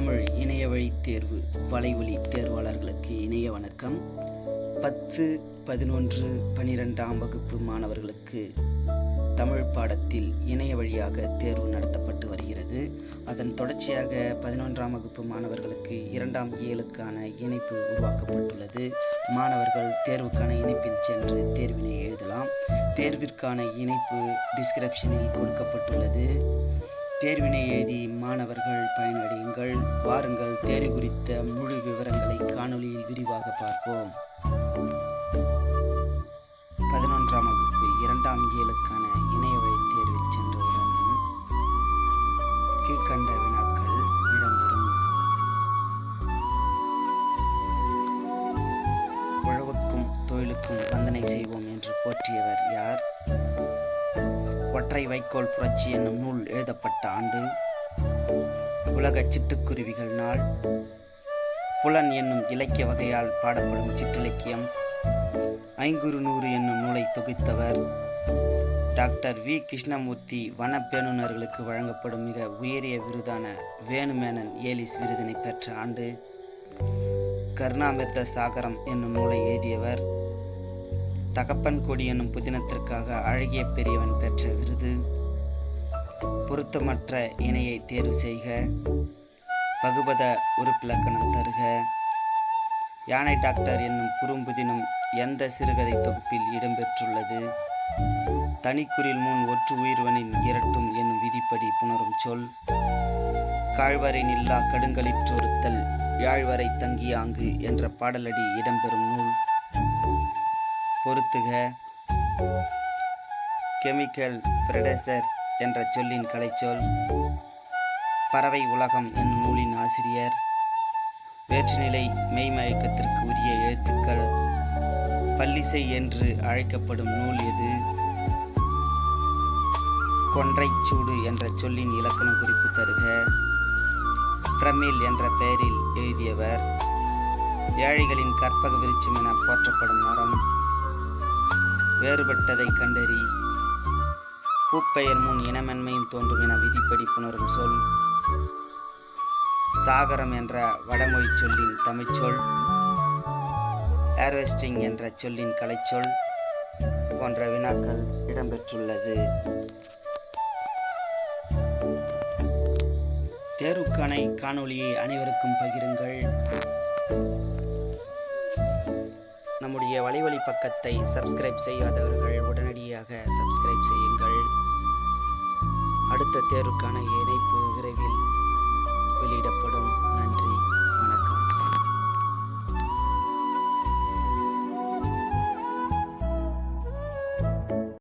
தமிழ் இணைய வழி தேர்வு வலைவழி தேர்வாளர்களுக்கு இணைய வணக்கம். 10, 11, 12ஆம் வகுப்பு மாணவர்களுக்கு தமிழ் பாடத்தில் இணைய வழியாக தேர்வு நடத்தப்பட்டு வருகிறது. அதன் தொடர்ச்சியாக 11ஆம் வகுப்பு மாணவர்களுக்கு 2ஆம் இயலுக்கான இணைப்பு உருவாக்கப்பட்டுள்ளது. மாணவர்கள் தேர்வுக்கான இணைப்பில் சென்று தேர்வினை எழுதலாம். தேர்விற்கான இணைப்பு டிஸ்கிரிப்ஷனில் கொடுக்கப்பட்டுள்ளது. தேர்வினை எழுதி மாணவர்கள் பயனடையுங்கள். வாருங்கள், தேர்வு குறித்த முழு விவரங்களை காணொளியில் விரிவாக பார்ப்போம். 11ஆம் வகுப்பு 2ஆம் இயலுக்கான இணைய வழி தேர்வில் சென்றவுடன் கீழ்கண்ட வினாக்கள் இடம்பெறும். உழவுக்கும் தொழிலுக்கும் வந்தனை செய்வோம் என்று போற்றியவர் யார்? ஒற்றை வைக்கோல் புரட்சி என்னும் நூல் எழுதப்பட்ட ஆண்டு? உலக சிட்டுக்குருவிகள் நாள்? புலன் என்னும் இலக்கிய வகையால் பாடப்படும் சிற்றிலக்கியம்? ஐங்குறுநூறு என்னும் நூலை தொகுத்தவர்? Doctor V. கிருஷ்ணமூர்த்தி வனப்பேணுநர்களுக்கு வழங்கப்படும் மிக உயரிய விருதான வேணுமேனன் ஏலிஸ் விருதினை பெற்ற ஆண்டு? கருணாமிர்த சாகரம் என்னும் நூலை எழுதியவர்? தகப்பன் கொடி என்னும் புதினத்திற்காக அழகிய பெரியவன் பெற்ற விருது? பொருத்தமற்ற இணையை தேர்வு செய்க. பகுபத உறுப்பிலக்கணம் தருக. யானை டாக்டர் என்னும் குறும்புதினம் எந்த சிறுகதை தொகுப்பில் இடம்பெற்றுள்ளது? தனிக்குறில் முன் ஒற்று உயிர்வனின் இரட்டும் என்னும் விதிப்படி புணரும் சொல்? காழ்வரை நில்லா கடுங்களிற்றொருத்தல் யாழ்வரை தங்கியாங்கு என்ற பாடலடி இடம்பெறும் நூல்? பொருத்துக. கெமிக்கல் பிரெடேசர்ஸ் என்ற சொல்லின் கலைச்சொல்? பறவை உலகம் என்னும் நூலின் ஆசிரியர்? வேற்றுநிலை மெய்மயக்கத்திற்கு உரிய எழுத்துக்கள்? பல்லிசை என்று அழைக்கப்படும் நூல் எது? கொன்றைச்சூடு என்ற சொல்லின் இலக்கணம் குறிப்பு தருக. பிரமிழ் என்ற பெயரில் எழுதியவர்? ஏழைகளின் கற்பக விருட்சம் என போற்றப்படும் மரம்? வேறுபட்டதை கண்டறி. பூப்பெயர் முன் இனமென்மையும் தோன்றும் என விதிப்படி புணரும் சொல்? சாகரம் என்ற வடமொழி சொல்லின் தமிழ்ச்சொல்? ஹார்வெஸ்டிங் என்ற சொல்லின் கலைச்சொல்? போன்ற வினாக்கள் இடம்பெற்றுள்ளது. தேர்வுக்கான காணொளியை அனைவருக்கும் பகிருங்கள். நம்முடைய வலைவழி பக்கத்தை சப்ஸ்கிரைப் செய்யாதவர்கள் உடனடியாக சப்ஸ்கிரைப் செய்யுங்கள். அடுத்த தேர்வுக்கான இணைப்பு விரைவில்